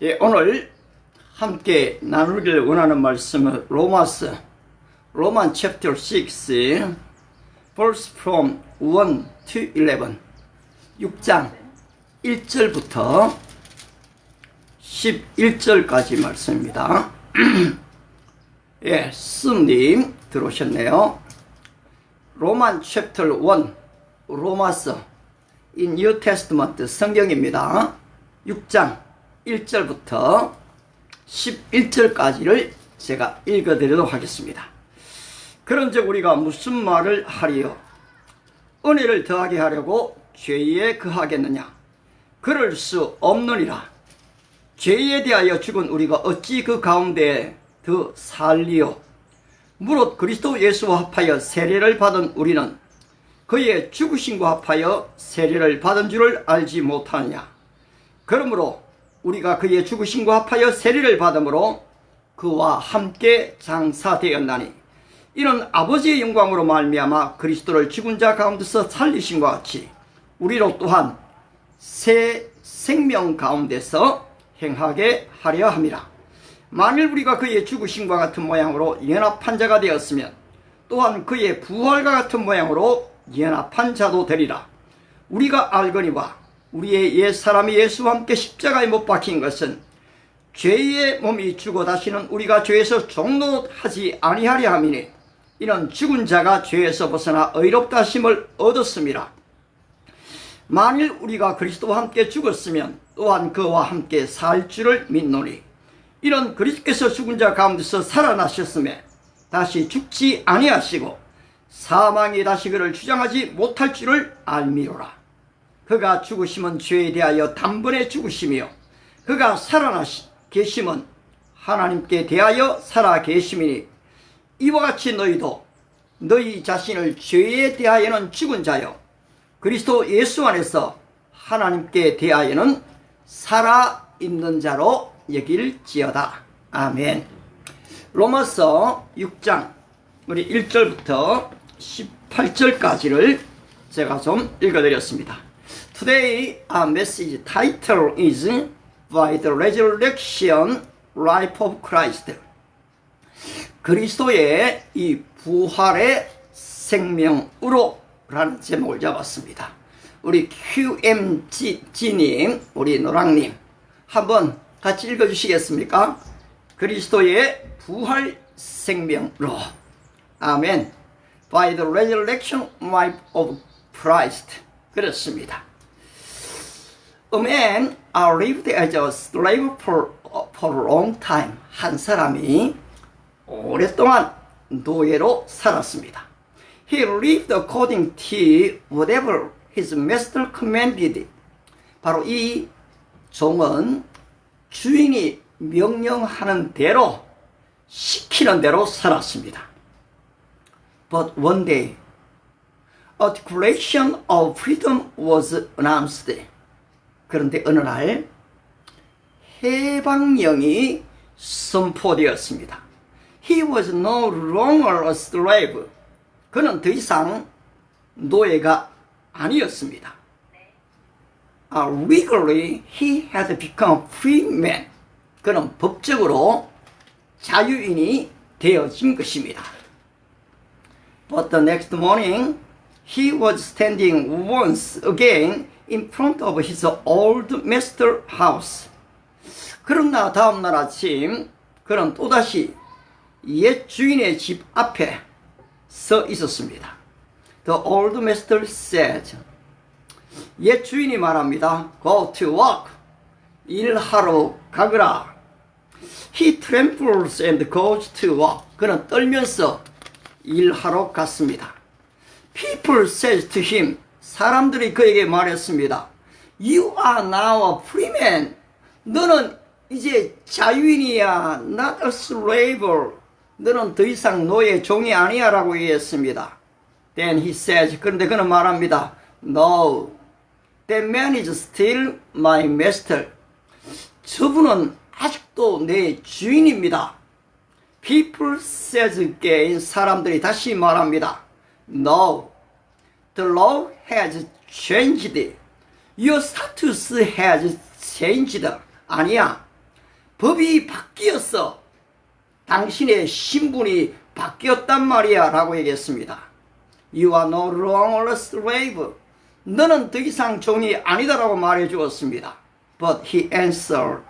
예, 오늘 함께 나누길 원하는 말씀은 로만 chapter 6 verse from 1 to 11 6장 1절부터 11절까지 말씀입니다. 예, 스님 들어오셨네요. 로만 chapter 1 로마서 in New Testament 성경입니다. 6장 1절부터 11절까지를 제가 읽어드리도록 하겠습니다. 그런즉 우리가 무슨 말을 하리요? 은혜를 더하게 하려고 죄에 거하겠느냐? 그럴 수 없느니라. 죄에 대하여 죽은 우리가 어찌 그 가운데 더 살리요? 무릇 그리스도 예수와 합하여 세례를 받은 우리는 그의 죽으심과 합하여 세례를 받은 줄을 알지 못하느냐? 그러므로 우리가 그의 죽으심과 합하여 세례를 받음으로 그와 함께 장사되었나니 이는 아버지의 영광으로 말미암아 그리스도를 죽은 자 가운데서 살리심과 같이 우리로 또한 새 생명 가운데서 행하게 하려 함이라. 만일 우리가 그의 죽으심과 같은 모양으로 연합한 자가 되었으면 또한 그의 부활과 같은 모양으로 연합한 자도 되리라. 우리가 알거니와 우리의 옛사람이 예수와 함께 십자가에 못 박힌 것은 죄의 몸이 죽어 다시는 우리가 죄에서 종노하지 아니하려 함이니 이는 죽은 자가 죄에서 벗어나 의롭다 하심을 얻었음이라. 만일 우리가 그리스도와 함께 죽었으면 또한 그와 함께 살 줄을 믿노니 이는 그리스도께서 죽은 자 가운데서 살아나셨음에 다시 죽지 아니하시고 사망이 다시 그를 주장하지 못할 줄을 알미로라. 그가 죽으심은 죄에 대하여 단번에 죽으심이요 그가 살아계심은 하나님께 대하여 살아계심이니 이와 같이 너희도 너희 자신을 죄에 대하여는 죽은 자요 그리스도 예수 안에서 하나님께 대하여는 살아있는 자로 여길지어다. 아멘. 로마서 6장 우리 1절부터 18절까지를 제가 좀 읽어드렸습니다. Today our message title is By the Resurrection Life of Christ. 그리스도의 이 부활의 생명으로 라는 제목을 잡았습니다. 우리 QMG님, 우리 노랑님 한번 같이 읽어주시겠습니까? 그리스도의 부활 생명으로. 아멘. By the Resurrection Life of Christ. 그렇습니다. A man lived as a slave for a long time. 한 사람이 오랫동안 노예로 살았습니다. He lived according to whatever his master commanded. 바로 이 종은 주인이 명령하는 대로 시키는 대로 살았습니다. But one day, a declaration of freedom was announced. 그런데 어느 날 해방령이 선포되었습니다. He was no longer a slave. 그는 더 이상 노예가 아니었습니다. Legally, he had become a free man. 그는 법적으로 자유인이 되어진 것입니다. But the next morning, he was standing once again in front of his old master house. 그러나 다음날 아침 그는 또다시 옛 주인의 집 앞에 서 있었습니다. The old master said, 옛 주인이 말합니다. Go to work. 일하러 가거라. He trembles and goes to work. 그는 떨면서 일하러 갔습니다. People said to him, 사람들이 그에게 말했습니다. You are now a free man. 너는 이제 자유인이야. Not a slave. 너는 더 이상 노예 종이 아니야 라고 얘기했습니다. Then he says, 그런데 그는 말합니다. No, that man is still my master. 저분은 아직도 내 주인입니다. People says again, 사람들이 다시 말합니다. No, the law has changed. Your status has changed. 아니야. 법이 바뀌었어. 당신의 신분이 바뀌었단 말이야 라고 얘기했습니다. You are no longer a slave. 너는 더 이상 종이 아니다라고 말해 주었습니다. But he answered.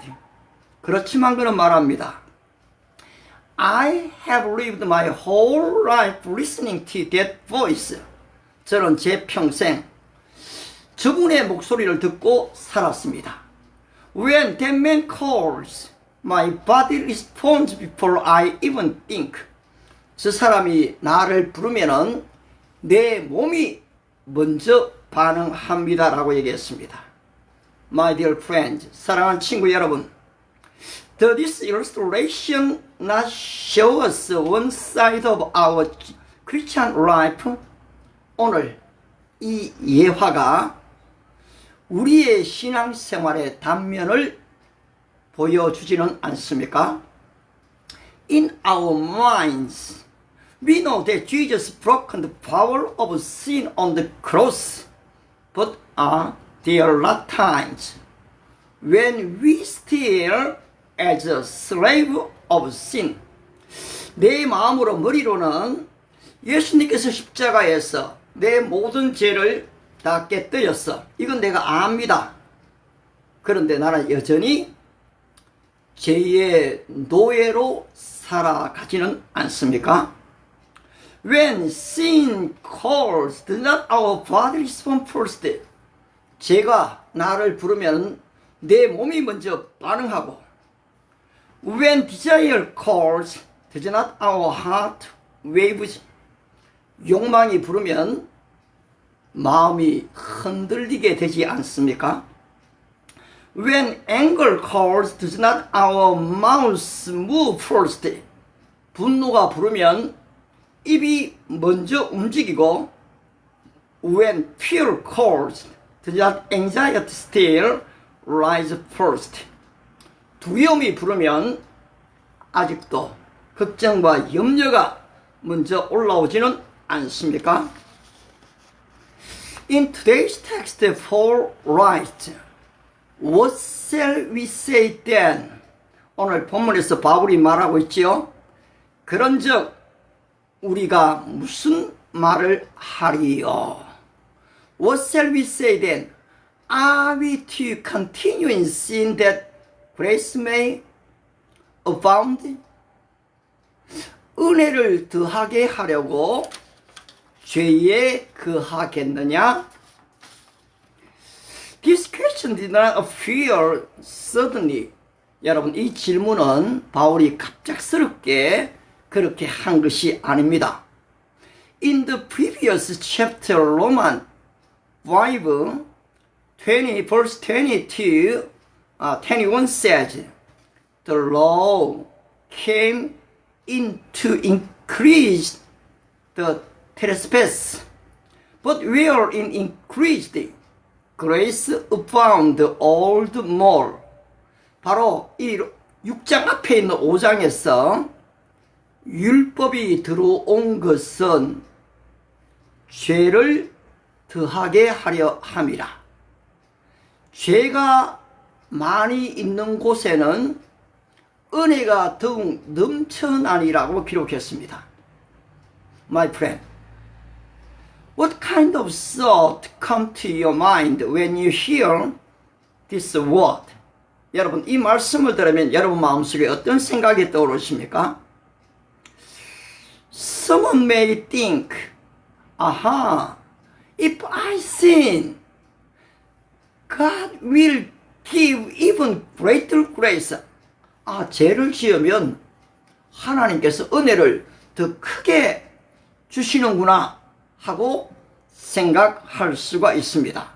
그렇지만 그는 말합니다. I have lived my whole life listening to that voice. 저는 제 평생 저분의 목소리를 듣고 살았습니다. When that man calls, my body responds before I even think. 저 사람이 나를 부르면은 내 몸이 먼저 반응합니다 라고 얘기했습니다. My dear friends, 사랑하는 친구 여러분, this illustration not show us one side of our Christian life. 오늘 이 예화가 우리의 신앙생활의 단면을 보여주지는 않습니까? In our minds, we know that Jesus broke the power of sin on the cross, but there are times when we still as a slave of sin. 내 마음으로 머리로는 예수님께서 십자가에서 내 모든 죄를 다 깨뜨렸어. 이건 내가 압니다. 그런데 나는 여전히 죄의 노예로 살아가지는 않습니까? When sin calls, does not our body respond first? 죄가 나를 부르면 내 몸이 먼저 반응하고, When desire calls, does not our heart waves? 욕망이 부르면 마음이 흔들리게 되지 않습니까? When anger calls, does not our mouth move first? 분노가 부르면 입이 먼저 움직이고, When fear calls, does not anxiety still rise first? 두려움이 부르면 아직도 걱정과 염려가 먼저 올라오지는 않습니까? In today's text, Paul writes, What shall we say then? 오늘 본문에서 바울이 말하고 있지요. 그런즉 우리가 무슨 말을 하리요? What shall we say then? Are we to continue in sin that grace may abound? 은혜를 더하게 하려고 죄에 거하겠느냐? This question did not appear suddenly. 여러분, 이 질문은 바울이 갑작스럽게 그렇게 한 것이 아닙니다. In the previous chapter, Romans 5, 20, verse 22, 21 says, The law came in to increase the trespass, but wherein increased, grace abound all the more. 바로 이 6장 앞에 있는 5장에서 율법이 들어온 것은 죄를 더하게 하려 함이라. 죄가 많이 있는 곳에는 은혜가 더욱 넘쳐나니라고 기록했습니다. My friend, what kind of thought come to your mind when you hear this word? 여러분, 이 말씀을 들으면 여러분 마음속에 어떤 생각이 떠오르십니까? Someone may think, if I sin, God will give even greater grace. 죄를 지으면 하나님께서 은혜를 더 크게 주시는구나 하고 생각할 수가 있습니다.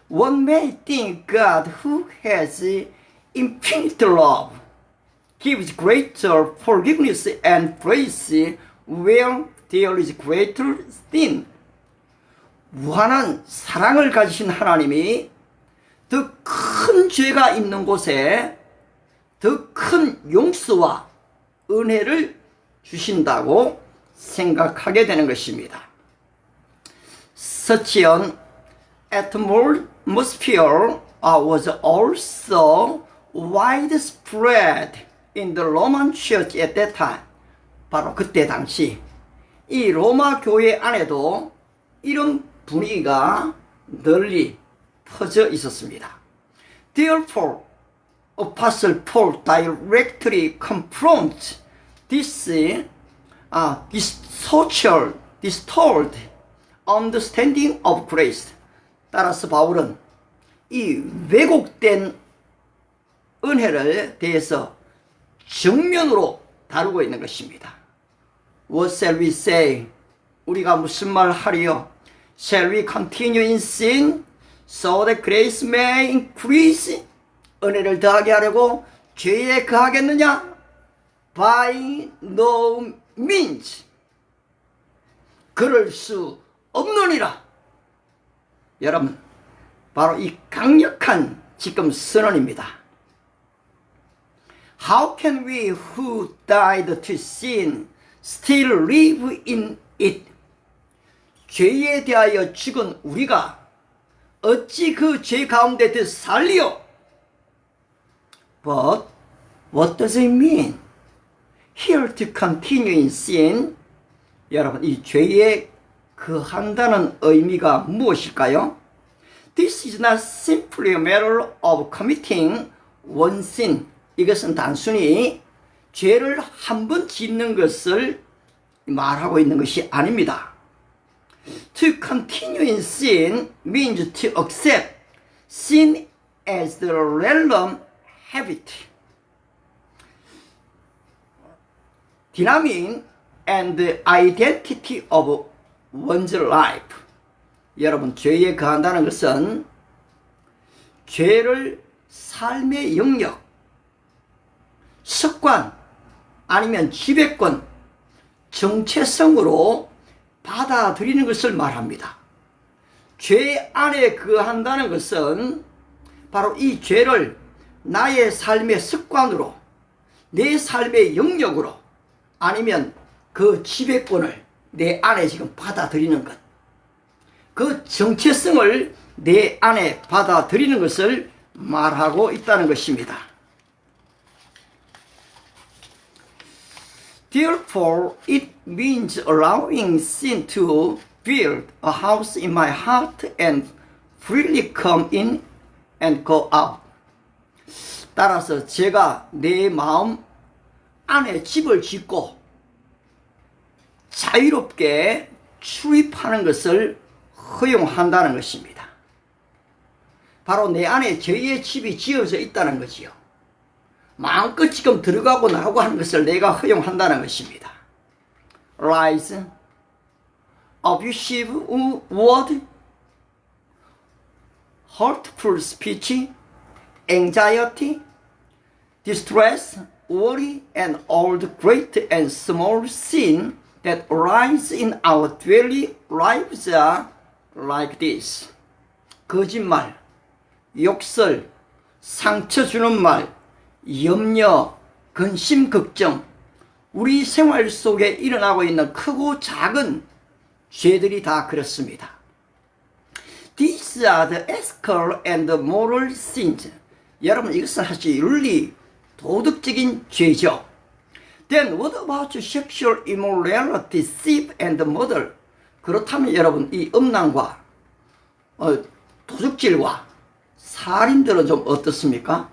One may think God, who has infinite love, gives greater forgiveness and grace where there is greater sin. 무한한 사랑을 가지신 하나님이 더 큰 죄가 있는 곳에 더 큰 용서와 은혜를 주신다고 생각하게 되는 것입니다. Such an atmosphere was also widespread in the Roman Church at that time. 바로 그때 당시 이 로마 교회 안에도 이런 분위기가 널리 퍼져 있었습니다. Therefore, Apostle Paul directly confronts this distorted understanding of grace. 따라서 바울은 이 왜곡된 은혜를 대해서 정면으로 다루고 있는 것입니다. What shall we say? 우리가 무슨 말 하리요? Shall we continue in sin so that grace may increase? 은혜를 더하게 하려고 죄에 거하겠느냐? By no means. 그럴 수 없느니라. 여러분, 바로 이 강력한 지금 선언입니다. How can we who died to sin still live in it? 죄에 대하여 죽은 우리가 어찌 그 죄 가운데 더 살리요? But what does it mean? Here to continue in sin. 여러분, 이 죄에 거한다는 의미가 무엇일까요? This is not simply a matter of committing one sin. 이것은 단순히 죄를 한 번 짓는 것을 말하고 있는 것이 아닙니다. To continue in sin means to accept sin as the relevant habit, dynamic and the identity of one's life. 여러분, 죄에 거한다는 것은 죄를 삶의 영역, 습관, 아니면 지배권, 정체성으로 받아들이는 것을 말합니다. 죄 안에 거한다는 것은 바로 이 죄를 나의 삶의 습관으로, 내 삶의 영역으로, 아니면 그 지배권을 내 안에 지금 받아들이는 것, 그 정체성을 내 안에 받아들이는 것을 말하고 있다는 것입니다. Therefore, it means allowing sin to build a house in my heart and freely come in and go out. 따라서 제가 내 마음 안에 집을 짓고 자유롭게 출입하는 것을 허용한다는 것입니다. 바로 내 안에 죄의 집이 지어져 있다는 거지요. 마음껏 지금 들어가고 나가고 하는 것을 내가 허용한다는 것입니다. Lies, abusive word, hurtful speech, anxiety, distress, worry, and all the great and small sin that arise in our daily lives are like this. 거짓말, 욕설, 상처 주는 말, 염려, 근심, 걱정, 우리 생활 속에 일어나고 있는 크고 작은 죄들이 다 그렇습니다. These are the ethical and moral sins. 여러분, 이것은 사실 윤리, 도덕적인 죄죠. Then what about sexual immorality, theft and murder? 그렇다면 여러분, 이 음란과 도둑질과 살인들은 좀 어떻습니까?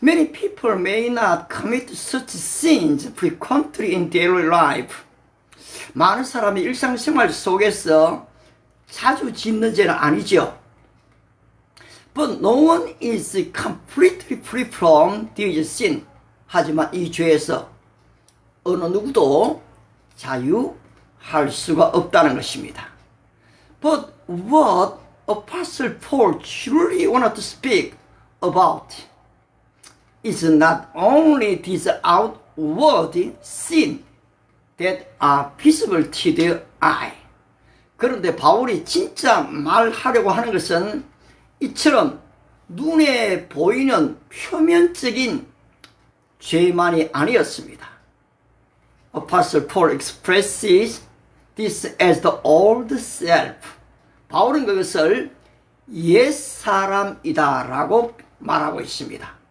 Many people may not commit such sins frequently in daily life. 많은 사람이 일상생활 속에서 자주 짓는 죄는 아니죠. But no one is completely free from these sins. 하지만 이 죄에서 어느 누구도 자유할 수가 없다는 것입니다. But what Apostle Paul truly wanted to speak about is not only these outward sins that are visible to the eye. 그런데 바울이 진짜 말하려고 하는 것은 이처럼 눈에 보이는 표면적인 죄만이 아니었습니다. Apostle Paul expresses this as the old self. 바울은 그것을 옛사람이다 라고 말하고 있습니다.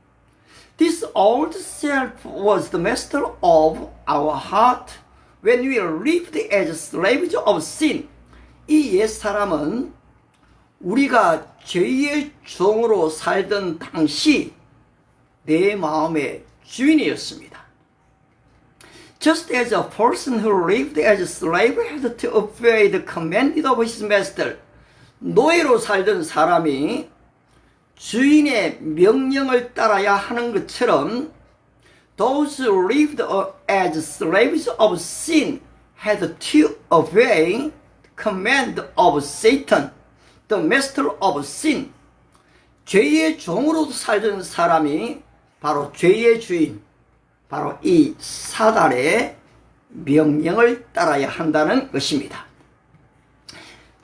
This old self was the master of our heart when we lived as slaves of sin. 이 옛사람은 우리가 죄의 종으로 살던 당시 내 마음의 주인이었습니다. Just as a person who lived as a slave had to obey the command of his master. 노예로 살던 사람이 주인의 명령을 따라야 하는 것처럼 those who lived as slaves of sin had to obey the command of Satan, the master of sin. 죄의 종으로 살던 사람이 바로 죄의 주인, 바로 이 사단의 명령을 따라야 한다는 것입니다.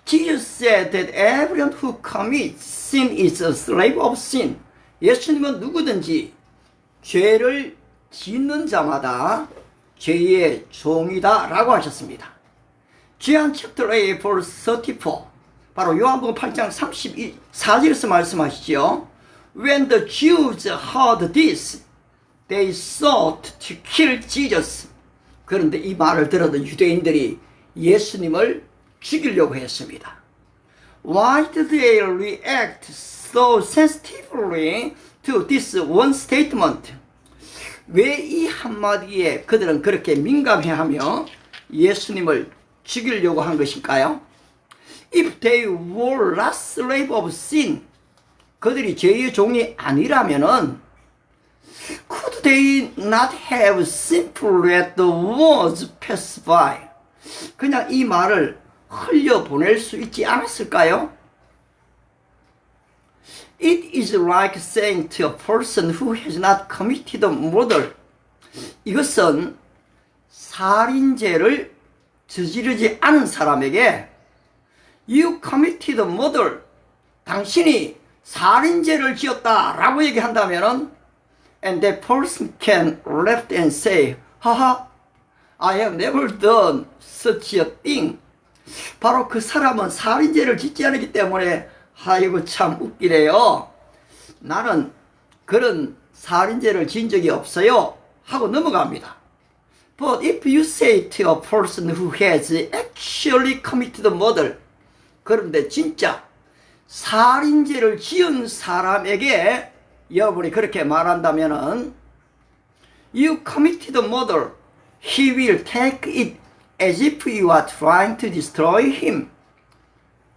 Jesus said that everyone who commits sin is a slave of sin. 예수님은 누구든지 죄를 짓는 자마다 죄의 종이다 라고 하셨습니다. John chapter 8 verse 34. 바로 요한복음 8장 34절에서 말씀하시죠. When the Jews heard this, they sought to kill Jesus. 그런데 이 말을 들었던 유대인들이 예수님을 죽이려고 했습니다. Why did they react so sensitively to this one statement? 왜 이 한마디에 그들은 그렇게 민감해하며 예수님을 죽이려고 한 것일까요? If they were not slave of sin, 그들이 죄의 종이 아니라면은 could they not have simply let the words pass by? 그냥 이 말을 흘려보낼 수 있지 않았을까요? It is like saying to a person who has not committed murder. 이것은 살인죄를 저지르지 않은 사람에게 You committed murder. 당신이 살인죄를 지었다라고 얘기한다면은 and that person can laugh and say, 하하, I have never done such a thing. 바로 그 사람은 살인죄를 짓지 않았기 때문에 아이고 참 웃기네요. 나는 그런 살인죄를 지은 적이 없어요 하고 넘어갑니다. But if you say to a person who has actually committed murder, 그런데 진짜 살인죄를 지은 사람에게 여러분이 그렇게 말한다면은 You committed murder, he will take it as if you are trying to destroy him.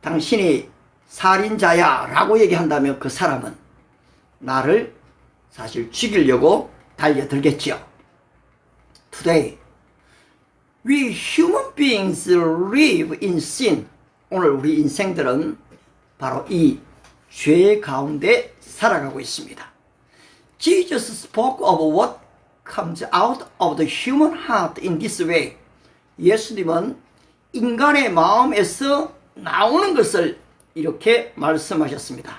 당신이 살인자야 라고 얘기한다면 그 사람은 나를 사실 죽이려고 달려들겠지요. Today, we human beings live in sin. 오늘 우리 인생들은 바로 이 죄 가운데 살아가고 있습니다. Jesus spoke of what comes out of the human heart in this way. 예수님은 인간의 마음에서 나오는 것을 이렇게 말씀하셨습니다.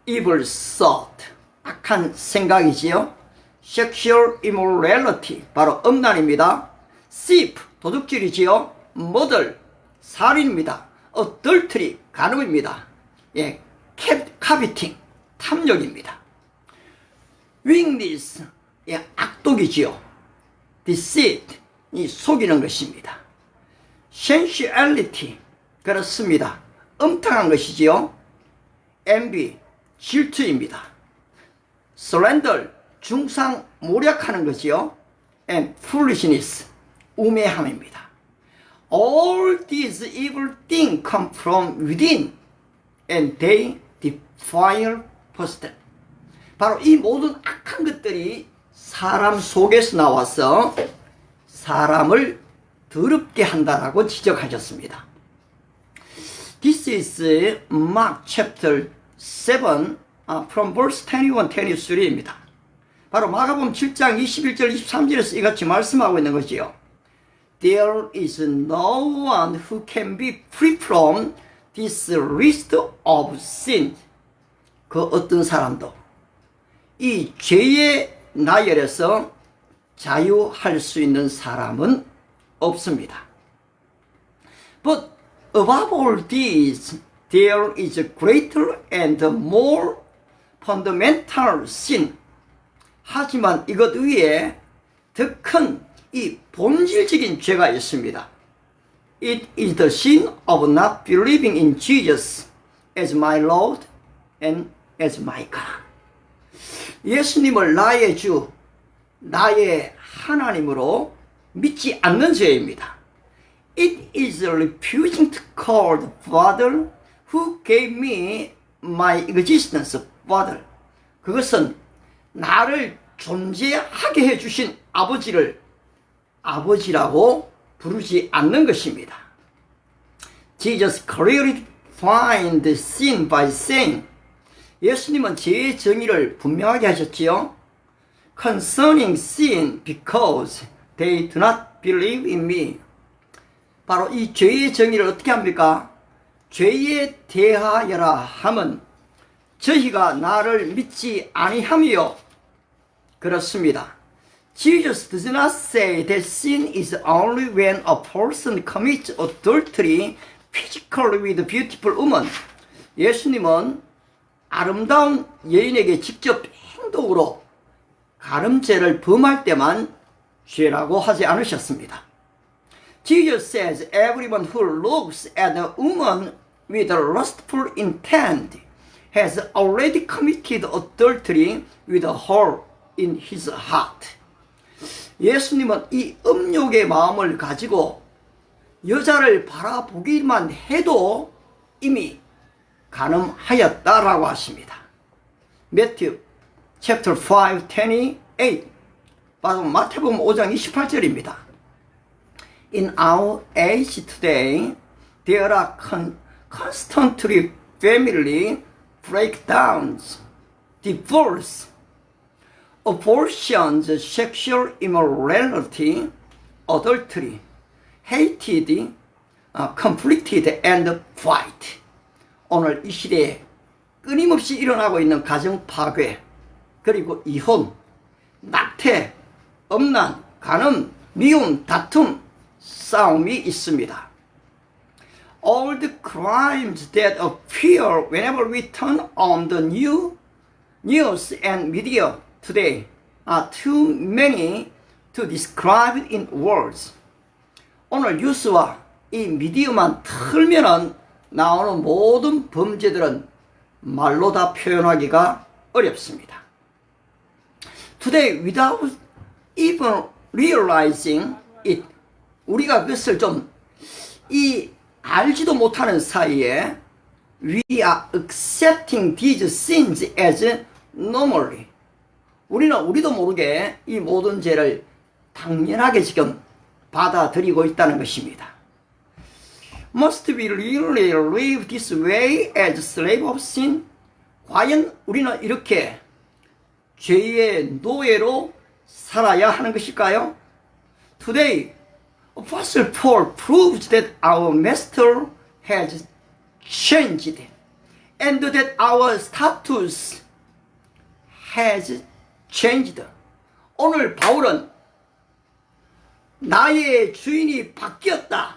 Evil thought, 악한 생각이지요. Sexual immorality, 바로 음란입니다. Thief, 도둑질이지요. Murder, 살인입니다. Adultery, 간음입니다. 예, coveting, 탐욕입니다. Wickedness, 예, 악독이지요. Deceit, 이 속이는 것입니다. Sensuality, 그렇습니다. 음탕한 것이지요. Envy, 질투입니다. Slander, 중상모략하는 것이요. And foolishness, 우매함입니다. All these evil things come from within, and they defile person. 바로 이 모든 악한 것들이 사람 속에서 나와서 사람을 더럽게 한다라고 지적하셨습니다. This is Mark chapter 7 from verse 21, 23입니다. 바로 마가복음 7장 21절 23절에서 이같이 말씀하고 있는 것이요. There is no one who can be free from this list of sins. 그 어떤 사람도 이 죄의 나열에서 자유할 수 있는 사람은 없습니다. But above all these, there is a greater and more fundamental sin. 하지만 이것 위에 더 큰 이 본질적인 죄가 있습니다. It is the sin of not believing in Jesus as my Lord and as my God. 예수님을 나의 주, 나의 하나님으로 믿지 않는 죄입니다. It is refusing to call the Father who gave me my existence Father. 그것은 나를 존재하게 해주신 아버지를 아버지라고 부르지 않는 것입니다. Jesus clearly defined sin by saying, 예수님은 죄의 정의를 분명하게 하셨지요. Concerning sin because they do not believe in me. 바로 이 죄의 정의를 어떻게 합니까? 죄에 대하여라 함은 저희가 나를 믿지 아니함이요. 그렇습니다. Jesus does not say that sin is only when a person commits adultery physically with a beautiful woman. 예수님은 아름다운 여인에게 직접 행동으로 가늠죄를 범할 때만 죄라고 하지 않으셨습니다. Jesus says everyone who looks at a woman with a lustful intent has already committed adultery with her in his heart. 예수님은 이 음욕의 마음을 가지고 여자를 바라보기만 해도 이미 간음하였다라고 하십니다. Matthew chapter 5, 28. 바로 마태복음 5장 28절입니다. In our age today, there are constantly family breakdowns, divorce, abortions, sexual immorality, adultery, hated, conflicted, and fight. 오늘 이 시대에 끊임없이 일어나고 있는 가정 파괴, 그리고 이혼, 낙태, 음란, 간음, 미움, 다툼, 싸움이 있습니다. All the crimes that appear whenever we turn on the news and media today are too many to describe it in words. 오늘 뉴스와 이 미디어만 틀면은 나오는 모든 범죄들은 말로 다 표현하기가 어렵습니다. Today, without even realizing it, 우리가 그것을 좀 알지도 못하는 사이에 we are accepting these sins as normally. 우리도 모르게 이 모든 죄를 당연하게 지금 받아들이고 있다는 것입니다. Must we really live this way as slave of sin? 과연 우리는 이렇게 죄의 노예로 살아야 하는 것일까요? Today, Apostle Paul proves that our master has changed and that our status has changed. 오늘 바울은 나의 주인이 바뀌었다.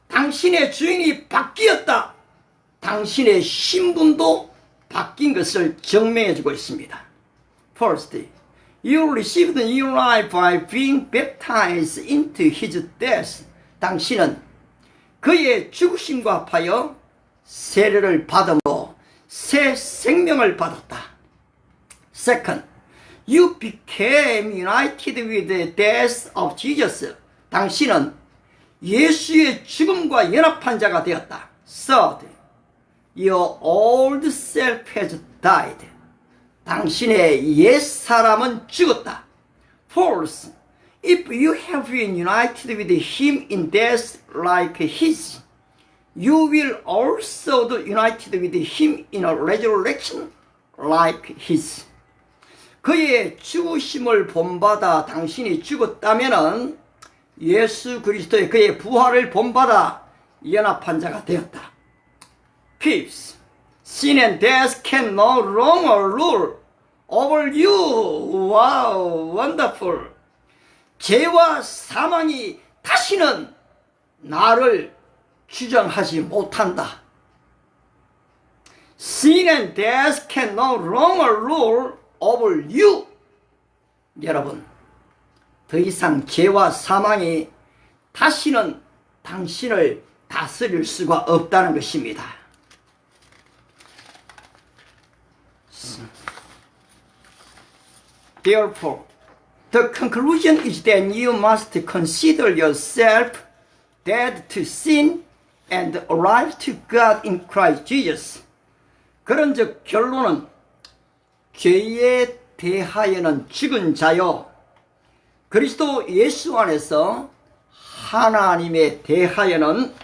당신의 주인이 바뀌었다. 당신의 신분도 바뀐 것을 증명해 주고 있습니다. First, you received new life by being baptized into his death. 당신은 그의 죽으심과 합하여 세례를 받음으로 새 생명을 받았다. Second, you became united with the death of Jesus. 당신은 예수의 죽음과 연합한 자가 되었다. Third, your old self has died. 당신의 옛 사람은 죽었다. Fourth, if you have been united with him in death like his, you will also be united with him in a resurrection like his. 그의 죽으심을 본받아 당신이 죽었다면은 예수 그리스도의 그의 부활을 본받아 연합한 자가 되었다. Fifth, sin and death can no longer rule over you. Wow, wonderful. 죄와 사망이 다시는 나를 주장하지 못한다. Sin and death can no longer rule over you. 여러분, 더 이상 죄와 사망이 다시는 당신을 다스릴 수가 없다는 것입니다. Therefore, the conclusion is that you must consider yourself dead to sin and alive to God in Christ Jesus. 그런즉 결론은 죄에 대하여는 죽은 자요, 그리스도 예수 안에서 하나님에 대하여는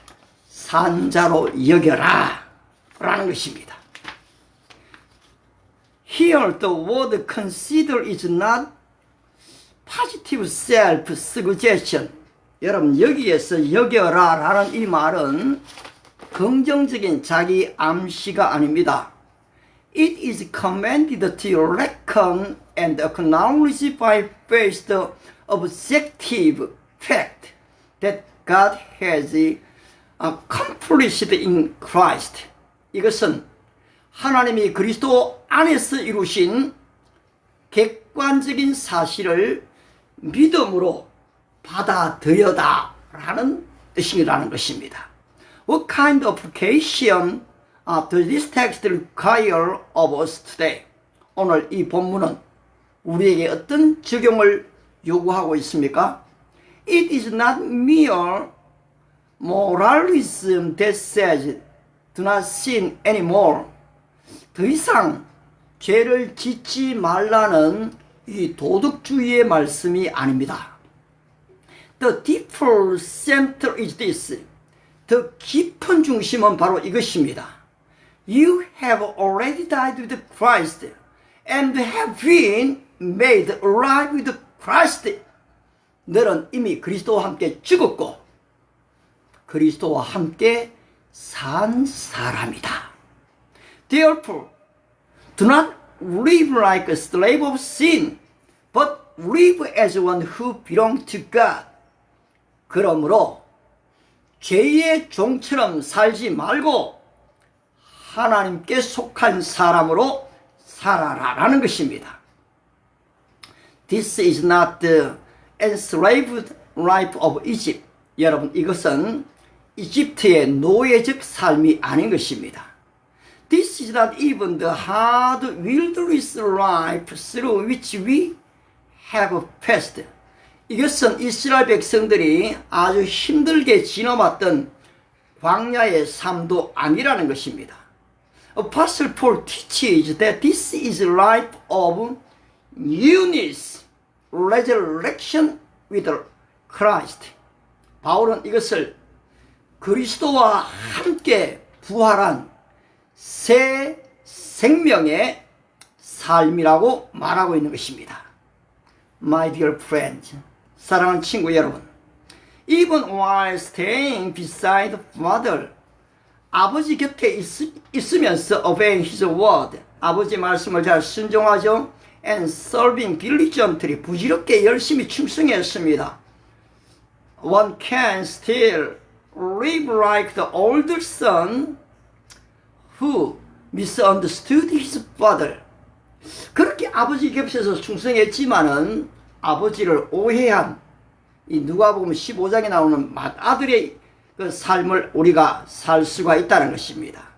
산 자로 여겨라 라는 것입니다. Here the word consider is not positive self-suggestion. 여러분, 여기에서 여겨라 라는 이 말은 긍정적인 자기 암시가 아닙니다. It is commanded to reckon and acknowledge by faith the objective fact that God has accomplished in Christ. 이것은 하나님이 그리스도 안에서 이루신 객관적인 사실을 믿음으로 받아들여다라는 뜻이라는 것입니다. What kind of application does this text require of us today? 오늘 이 본문은 우리에게 어떤 적용을 요구하고 있습니까? It is not mere moralism that says do not sin anymore. 더 이상 죄를 짓지 말라는 이 도덕주의의 말씀이 아닙니다. The deeper center is this. 더 깊은 중심은 바로 이것입니다. You have already died with Christ and have been made alive with Christ. 너는 이미 그리스도와 함께 죽었고 그리스도와 함께 산 사람이다. Therefore, do not live like a slave of sin, but live as one who belongs to God. 그러므로 죄의 종처럼 살지 말고 하나님께 속한 사람으로 살아라라는 것입니다. This is not the enslaved life of Egypt. 여러분, 이것은 이집트의 노예적 삶이 아닌 것입니다. This is not even the hard wilderness life through which we have passed. 이것은 이스라엘 백성들이 아주 힘들게 지나왔던 광야의 삶도 아니라는 것입니다. Apostle Paul teaches that this is a life of newness, resurrection with Christ. 바울은 이것을 그리스도와 함께 부활한 새 생명의 삶이라고 말하고 있는 것입니다. My dear friends, 사랑하는 친구 여러분, even while staying beside the Father, 아버지 곁에 있으면서 obeying His word, 아버지 말씀을 잘 순종하죠. And serving diligently, 부지런히 열심히 충성했습니다. One can still live like the older son who misunderstood his father. 그렇게 아버지 곁에서 충성했지만은 아버지를 오해한 이 누가복음 15장에 나오는 맏아들의 그 삶을 우리가 살 수가 있다는 것입니다.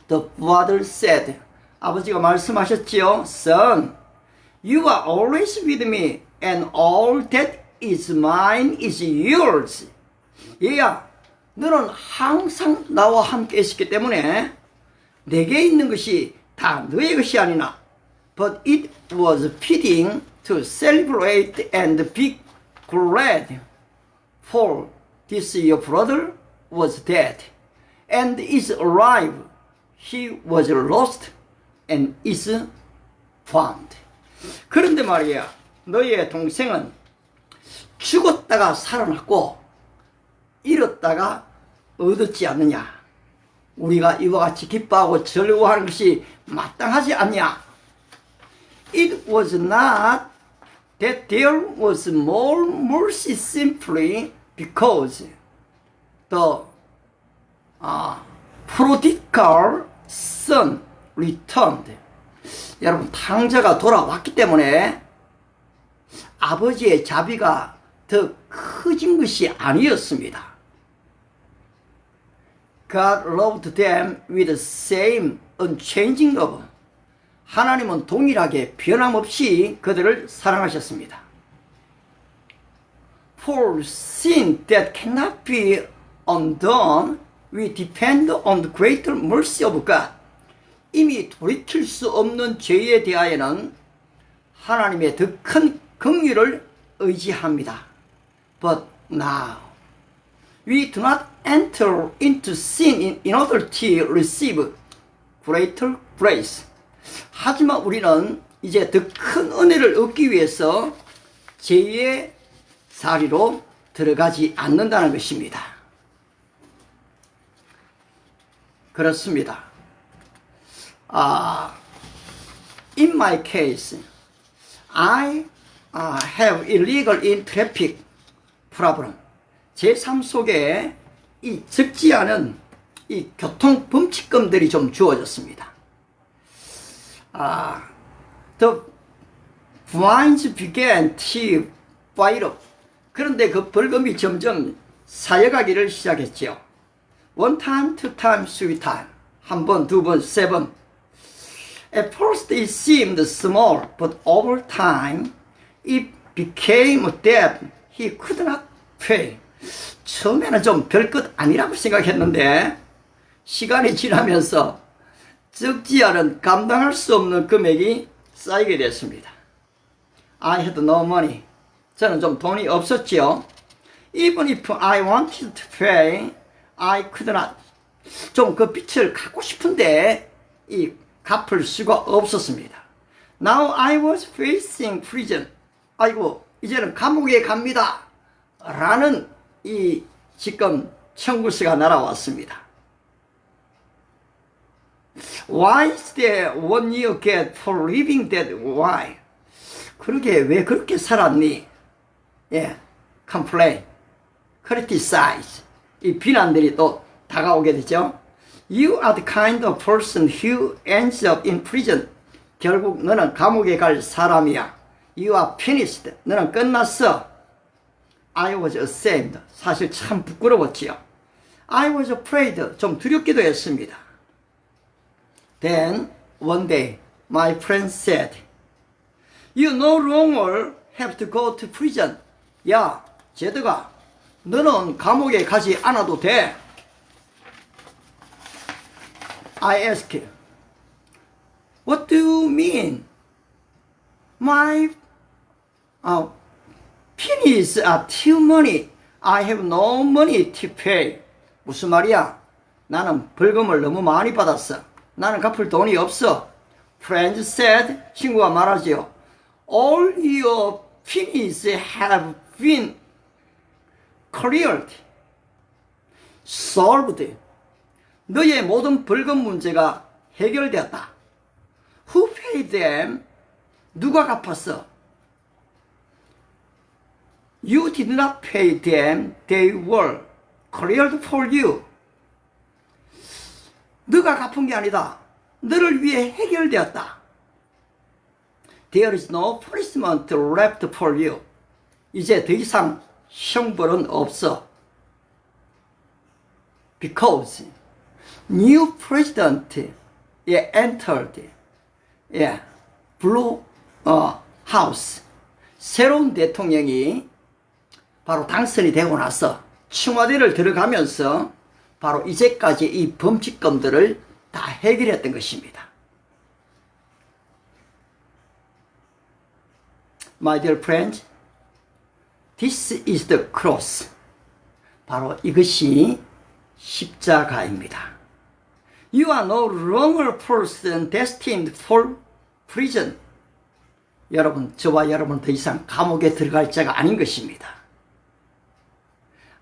The father said, 아버지가 말씀하셨지요. Son, you are always with me and all that is mine is yours. 얘야, 너는 항상 나와 함께 있었기 때문에 내게 있는 것이 다 너의 것이 아니나. But it was fitting to celebrate and be glad, for this your brother was dead and is alive. He was lost and is found. 그런데 말이야, 너의 동생은 죽었다가 살아났고 잃었다가 얻었지 않느냐. 우리가 이와 같이 기뻐하고 즐거워하는 것이 마땅하지 않냐. It was not that there was more mercy simply because the prodigal son returned. 여러분, 탕자가 돌아왔기 때문에 아버지의 자비가 더 커진 것이 아니었습니다. God loved them with the same unchanging love. 하나님은 동일하게 변함없이 그들을 사랑하셨습니다. For sin that cannot be undone, we depend on the greater mercy of God. 이미 돌이킬 수 없는 죄에 대하여는 하나님의 더 큰 긍휼을 의지합니다. But now, we do not enter into sin in order to receive greater grace. 하지만 우리는 이제 더 큰 은혜를 얻기 위해서 죄의 사리로 들어가지 않는다는 것입니다. 그렇습니다. In my case, I have illegal in traffic problem. 제 삶 속에 이 적지 않은 이 교통 범칙금들이 좀 주어졌습니다. The fines began to pile up. 그런데 그 벌금이 점점 쌓여가기를 시작했죠. One time, two times, three times. 한 번, 두 번, 세 번. At first it seemed small, but over time it became a debt he could not pay. 처음에는 좀 별것 아니라고 생각했는데 시간이 지나면서 적지 않은 감당할 수 없는 금액이 쌓이게 됐습니다. I had no money. 저는 좀 돈이 없었지요. Even if I wanted to pay, I could not. 좀 그 빚을 갚고 싶은데 이 갚을 수가 없었습니다. Now I was facing prison. 아이고, 이제는 감옥에 갑니다. 라는 이 지금 청구서가 날아왔습니다. Why is there 1 year gap for living that way? 그러게 왜 그렇게 살았니? 예, complain, criticize. 이 비난들이 또 다가오게 되죠. You are the kind of person who ends up in prison. 결국 너는 감옥에 갈 사람이야. You are finished. 너는 끝났어. I was ashamed. 사실 참 부끄러웠지요. I was afraid. 좀 두렵기도 했습니다. Then one day my friend said, You no longer have to go to prison. 야, 제드가 너는 감옥에 가지 않아도 돼. I asked, What do you mean? My pennies are too many. I have no money to pay. 무슨 말이야? 나는 벌금을 너무 많이 받았어. 나는 갚을 돈이 없어. Friend said, 친구가 말하지요. All your pennies have been cleared, solved. 너의 모든 벌금 문제가 해결되었다. Who paid them? 누가 갚았어? You did not pay them. They were cleared for you. 너가 갚은 게 아니다. 너를 위해 해결되었다. There is no punishment left for you. 이제 더 이상 형벌은 없어. Because new president entered blue house. 새로운 대통령이 바로 당선이 되고 나서 청와대를 들어가면서 바로 이제까지 이 범칙금들을 다 해결했던 것입니다. My dear friends, this is the cross. 바로 이것이 십자가입니다. You are no longer a person destined for prison. 여러분, 저와 여러분은 더 이상 감옥에 들어갈 자가 아닌 것입니다.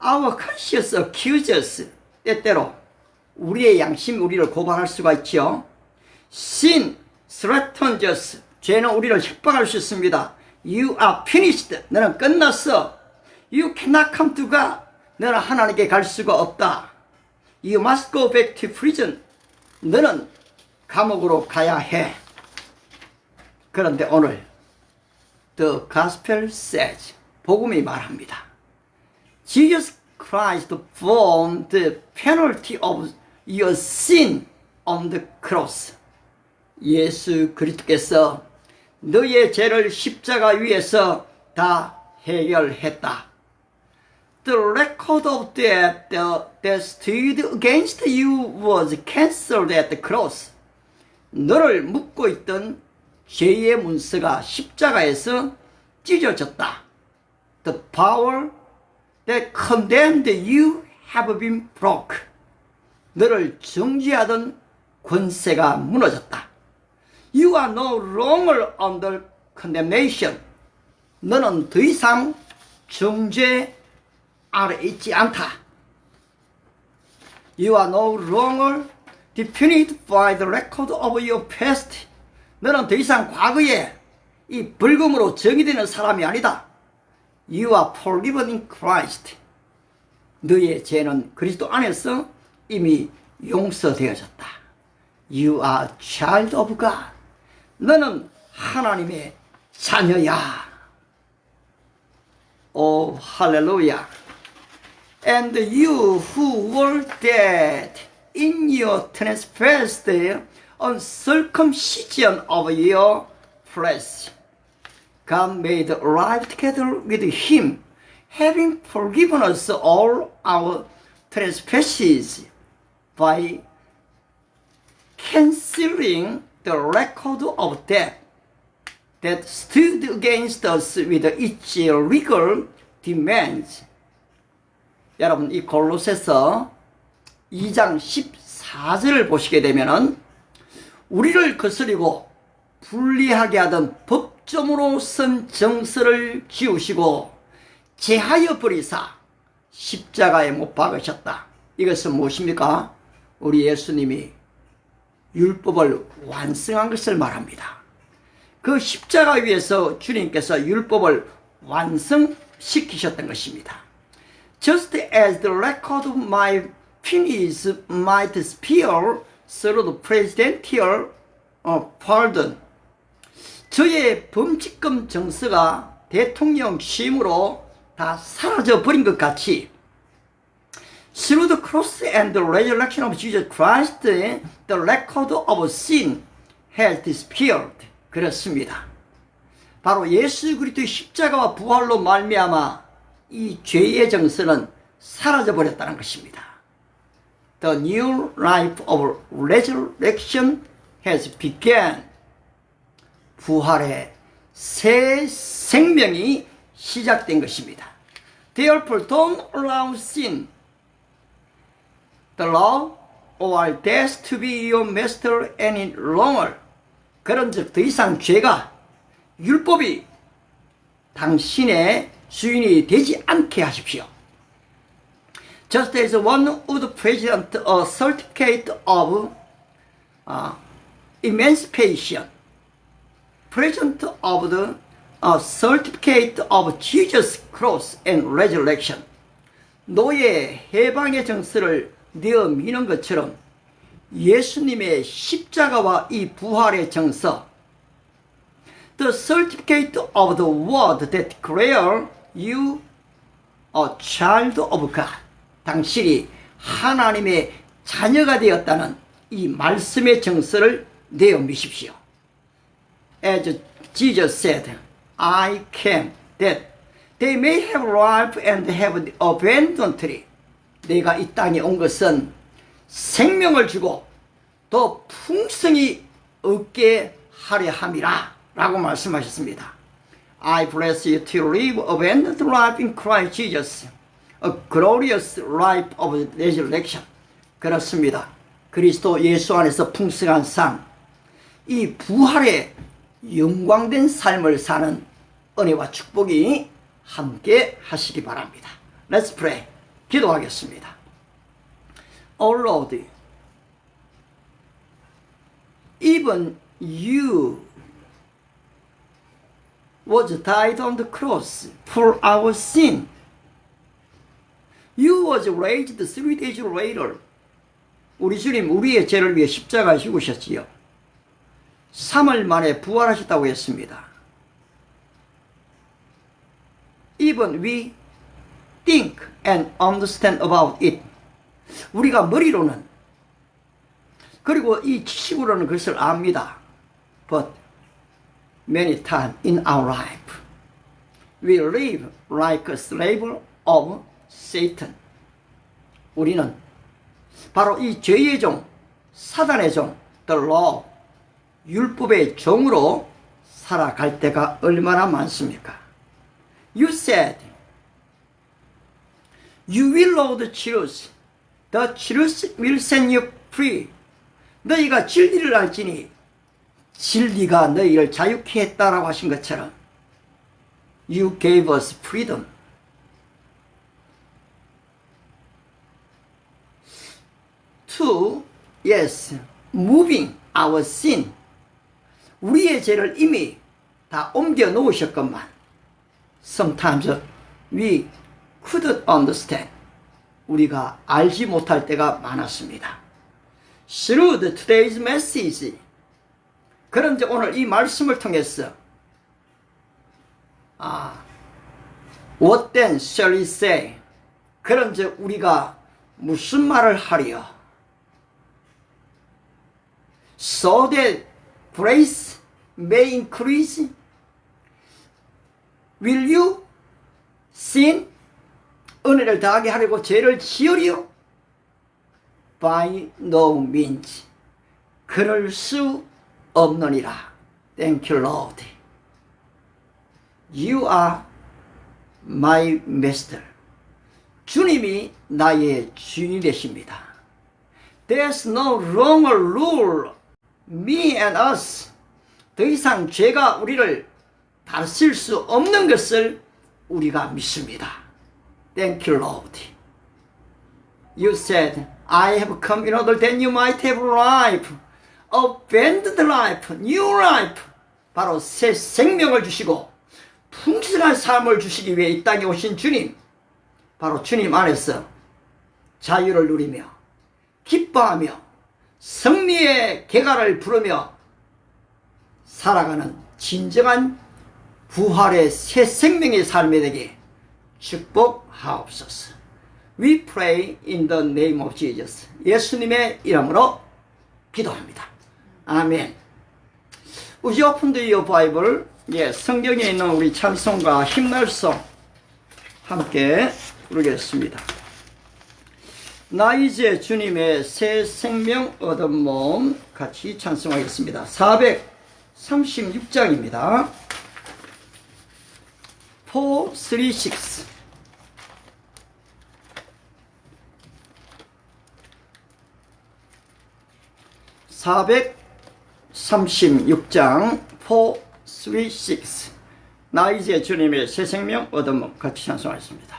Our conscience accuses. 때때로 우리의 양심이 우리를 고발할 수가 있죠. Sin threatens us. 죄는 우리를 협박할 수 있습니다. You are finished. 너는 끝났어. You cannot come to God. 너는 하나님께 갈 수가 없다. You must go back to prison. 너는 감옥으로 가야 해. 그런데 오늘 The Gospel says, 복음이 말합니다. Jesus Christ bore the penalty of your sin on the cross. 예수 그리스도께서 너의 죄를 십자가 위에서 다 해결했다. The record of death that stood against you was cancelled at the cross. 너를 묶고 있던 죄의 문서가 십자가에서 찢어졌다. The power that condemned you have been broke. 너를 정죄하던 권세가 무너졌다. You are no longer under condemnation. 너는 더 이상 정죄 아래 있지 않다. You are no longer defined by the record of your past. 너는 더 이상 과거에 이 벌금으로 정의되는 사람이 아니다. You are forgiven in Christ. 너의 죄는 그리스도 안에서 이미 용서되어졌다. You are child of God. 너는 하나님의 자녀야. 오, 할렐루야. And you who were dead in your trespass, uncircumcision of your flesh, God made alive together with him, having forgiven us all our trespasses by cancelling the record of debt that stood against us with its legal demands. 여러분, 이 골로새서 2장 14절을 보시게 되면은 우리를 거스리고 불리하게 하던 법정으로 선 정서를 지우시고 제하여 버리사 십자가에 못 박으셨다. 이것은 무엇입니까? 우리 예수님이 율법을 완성한 것을 말합니다. 그 십자가 위에서 주님께서 율법을 완성시키셨던 것입니다. Just as the record of my penis might spear through the presidential pardon, 저의 범칙금 정서가 대통령 취임으로 다 사라져 버린 것 같이 through the cross and the resurrection of Jesus Christ, the record of sin has disappeared. 그렇습니다. 바로 예수 그리스도의 십자가와 부활로 말미암아 이 죄의 정서는 사라져 버렸다는 것입니다. The new life of resurrection has begun. 부활의 새 생명이 시작된 것입니다. Therefore don't allow sin, the law, or death to be your master any longer. 그런즉 더 이상 죄가, 율법이 당신의 주인이 되지 않게 하십시오. Just as one would present a certificate of emancipation, present of the certificate of Jesus' cross and resurrection. 노예 해방의 정서를 내어 미는 것처럼 예수님의 십자가와 이 부활의 정서, the certificate of the word that declare you a child of God. 당신이 하나님의 자녀가 되었다는 이 말씀의 정서를 내어 미십시오. As Jesus said, I came that they may have life and have it abundantly. 내가 이 땅에 온 것은 생명을 주고 더 풍성히 얻게 하려 함이라 라고 말씀하셨습니다. I bless you to live abundant life in Christ Jesus, a glorious life of resurrection. 그렇습니다. 그리스도 예수 안에서 풍성한 삶, 이 부활의 영광된 삶을 사는 은혜와 축복이 함께 하시기 바랍니다. Let's pray. 기도하겠습니다. Oh Lord, even you was died on the cross for our sin. You was raised 3 days later 우리 주님 우리의 죄를 위해 십자가에 죽으셨지요. 3일 만에 부활하셨다고 했습니다. Even we think and understand about it. 우리가 머리로는 그리고 이 지식으로는 그것을 압니다. But many times in our life we live like a slave of Satan. 우리는 바로 이 죄의 종, 사단의 종, the law, 율법의 종으로 살아갈 때가 얼마나 많습니까? You said, you will know the truth. The truth will set you free. 너희가 진리를 알지니 진리가 너희를 자유케 했다라고 하신 것처럼 You gave us freedom. To, yes, moving our sin. 우리의 죄를 이미 다 옮겨 놓으셨건만 sometimes we couldn't understand. 우리가 알지 못할 때가 많았습니다. Through the today's message. 그런데 오늘 이 말씀을 통해서 What then shall we say? 그런데 우리가 무슨 말을 하리요? So that grace may increase. Will you sin? 은혜를 더하게 하려고 죄를 지으리요? By no means. 그럴 수 없느니라. Thank you, Lord. You are my master. 주님이 나의 주인이 되십니다. There's no longer rule me and us. 더 이상 죄가 우리를 다스릴 수 없는 것을 우리가 믿습니다. Thank you, Lord. You said, I have come in order that you might have life, abundant life, new life. 바로 새 생명을 주시고 풍성한 삶을 주시기 위해 이 땅에 오신 주님, 바로 주님 안에서 자유를 누리며 기뻐하며 승리의 개가를 부르며 살아가는 진정한 부활의 새 생명의 삶이 되게 축복하옵소서. We pray in the name of Jesus. 예수님의 이름으로 기도합니다. 아멘. Would you open your Bible? 성경에 있는 우리 찬송가 힘날송 함께 부르겠습니다. 나 이제 주님의 새 생명 얻은 몸 같이 찬송하겠습니다. 436장입니다. 436 436장 436 나 이제 주님의 새 생명 얻은 몸 같이 찬송하겠습니다.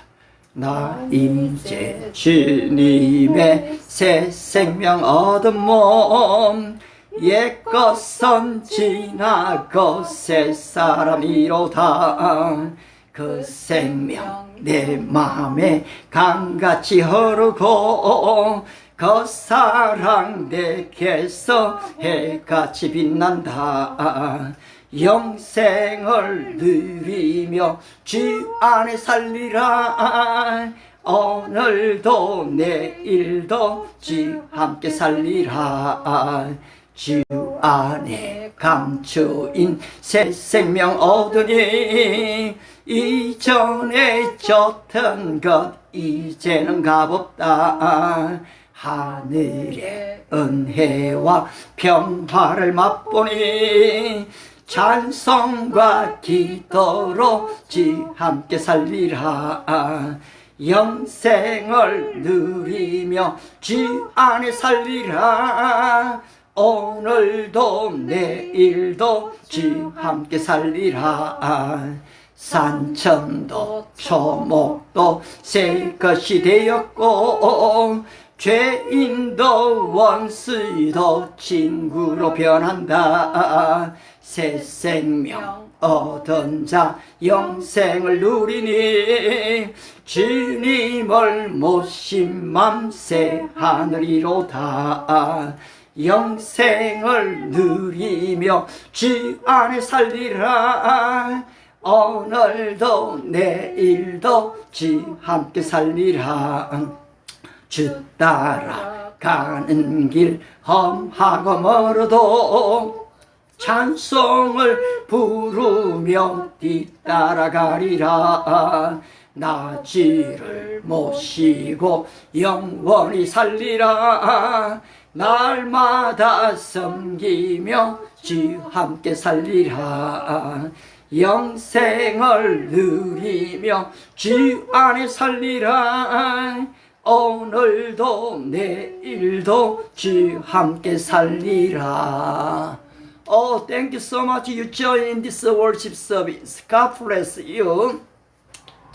나 이제 주님의 새 생명 얻은 몸 옛것은 지나고 새 사람이로다. 그 생명 내 맘에 강같이 흐르고 그 사랑 내게서 해같이 빛난다. 영생을 누리며 주 안에 살리라. 오늘도 내일도 주 함께 살리라. 주 안에 감추인 새 생명 얻으니 이전에 줬던 것 이제는 값없다. 하늘의 은혜와 평화를 맛보니 찬송과 기도로 주 함께 살리라. 영생을 누리며 주 안에 살리라. 오늘도 내일도 주 함께 살리라. 산천도 초목도 새 것이 되었고 죄인도 원수도 친구로 변한다. 새 생명 얻은 자 영생을 누리니 주님을 모신 맘새 하늘이로다. 영생을 누리며 주 안에 살리라. 오늘도 내일도 주 함께 살리라. 주 따라 가는 길 험하고 멀어도 찬송을 부르며 뒤따라가리라. 나 주를 모시고 영원히 살리라. 날마다 섬기며 주 함께 살리라. 영생을 누리며 주 안에 살리라. 오늘도 내일도 주 함께 살리라. Oh, thank you so much. You join this worship service. God bless you.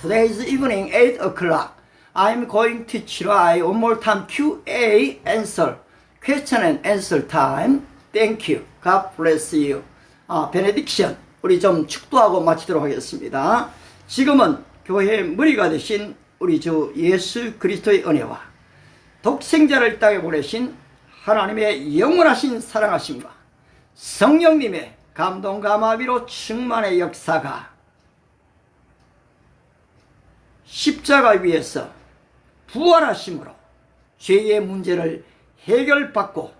Today is evening 8 o'clock. I'm going to try one more time QA answer. Question and answer time. Thank you. God bless you. 베네딕션. 우리 좀 축도하고 마치도록 하겠습니다. 지금은 교회의 머리가 되신 우리 주 예수 그리스도의 은혜와 독생자를 땅에 보내신 하나님의 영원하신 사랑하심과 성령님의 감동과 마비로 충만의 역사가 십자가 위에서 부활하심으로 죄의 문제를 해결받고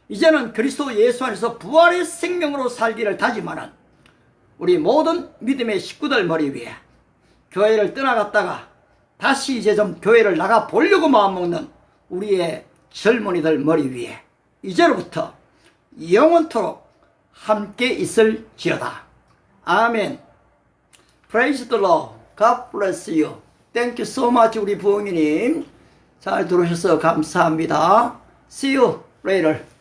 이제는 그리스도 예수 안에서 부활의 생명으로 살기를 다짐하는 우리 모든 믿음의 식구들 머리 위에 교회를 떠나갔다가 다시 이제 좀 교회를 나가 보려고 마음먹는 우리의 젊은이들 머리 위에 이제로부터 영원토록 함께 있을지어다. 아멘. Praise the Lord. God bless you. Thank you so much. 우리 부흥이님 잘 들어오셔서 감사합니다. See you later.